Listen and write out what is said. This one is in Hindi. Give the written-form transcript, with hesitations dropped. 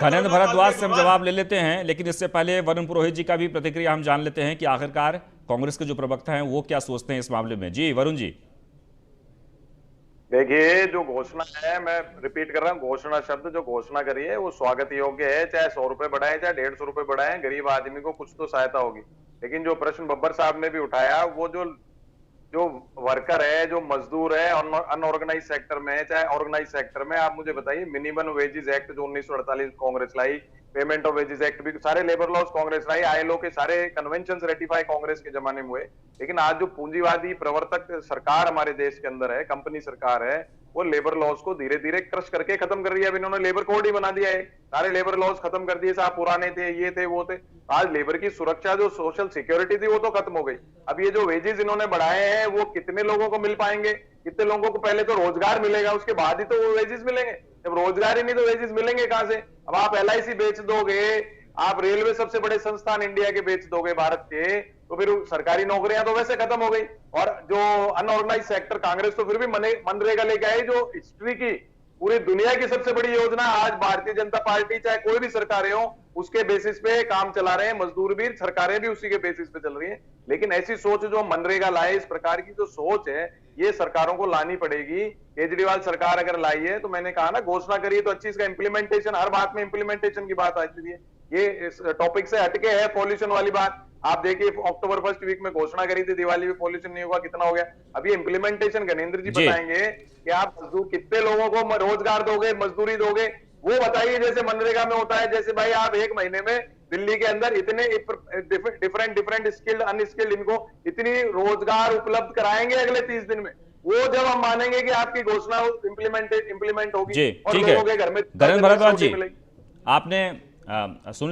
घनेन्द्र कोरोना काल भारद्वाज में से हम भगवान। जवाब ले लेते हैं, लेकिन इससे पहले वरुण पुरोहित जी का भी प्रतिक्रिया हम जान लेते हैं कि आखिरकार कांग्रेस के जो प्रवक्ता हैं वो क्या सोचते हैं इस मामले में। जी वरुण जी। देखिए, जो घोषणा है, मैं रिपीट कर रहा हूँ, घोषणा शब्द जो घोषणा करी है वो स्वागत योग्य है। चाहे 100 रुपए बढ़ाए, चाहे 150 रुपए बढ़ाए, गरीब आदमी को कुछ तो सहायता होगी। लेकिन जो प्रश्न बब्बर साहब ने भी उठाया, वो जो जो वर्कर है, जो मजदूर है, अनऑर्गेनाइज सेक्टर में है चाहे ऑर्गेनाइज सेक्टर में, आप मुझे बताइए, मिनिमम वेजेस एक्ट जो 1948 कांग्रेस लाई, पेमेंट ऑफ वेजेस एक्ट भी, सारे लेबर लॉज कांग्रेस लाई, आईएलओ के सारे कन्वेंशन रेटिफाई कांग्रेस के जमाने में हुए। लेकिन आज जो पूंजीवादी प्रवर्तक सरकार हमारे देश के अंदर है, कंपनी सरकार है, वो लेबर लॉज को धीरे धीरे क्रश करके खत्म कर रही है। अब इन्होंने लेबर कोड ही बना दिया है, सारे लेबर लॉज खत्म कर दिए, साहब पुराने थे, ये थे, वो थे। आज लेबर की सुरक्षा, जो सोशल सिक्योरिटी थी, वो तो खत्म हो गई। अब ये जो वेजेस इन्होंने बढ़ाए हैं, वो कितने लोगों को मिल पाएंगे? कितने लोगों को पहले तो रोजगार मिलेगा, उसके बाद ही तो वो वेजेस मिलेंगे। जब रोजगार ही नहीं तो वेजेस मिलेंगे कहां से? अब आप एलआईसी बेच दोगे, आप रेलवे सबसे बड़े संस्थान इंडिया के बेच दोगे भारत के, तो फिर सरकारी नौकरियां तो वैसे खत्म हो गई। और जो अनऑर्गेनाइज सेक्टर, कांग्रेस तो फिर भी मनरेगा लेके आई, जो हिस्ट्री की, पूरी दुनिया की सबसे बड़ी योजना। आज भारतीय जनता पार्टी चाहे कोई भी सरकारें हो, उसके बेसिस पे काम चला रहे हैं, मजदूर भी, सरकारें भी उसी के बेसिस पे चल रही हैं। लेकिन ऐसी सोच जो मनरेगा लाए, इस प्रकार की जो सोच है, ये सरकारों को लानी पड़ेगी। केजरीवाल सरकार अगर लाई है, तो मैंने कहा ना, घोषणा करिए तो अच्छी, इसका इंप्लीमेंटेशन, हर बात में इंप्लीमेंटेशन की बात आती है। ये इस टॉपिक से हटके है पॉल्यूशन वाली बात। आप देखिए, अक्टूबर फर्स्ट वीक में घोषणा करी थी, दिवाली में पॉल्यूशन नहीं होगा, कितना हो गया। अभी इंप्लीमेंटेशन गजेंद्र जी बताएंगे कि आप मजदूर कितने लोगों को रोजगार दोगे, मजदूरी दोगे, वो बताइए। जैसे मनरेगा में होता है, जैसे भाई आप एक महीने में दिल्ली के अंदर इतने डिफरेंट स्किल्ड, अनस्किल्ड, इनको इतनी रोजगार उपलब्ध कराएंगे अगले 30 दिन में, वो जब हम मानेंगे कि आपकी घोषणा इम्प्लीमेंट होगी जी और ठीक है। लोगों के घर में घनेन्द्र भारद्वाज जी, मिलेगी। आपने सुन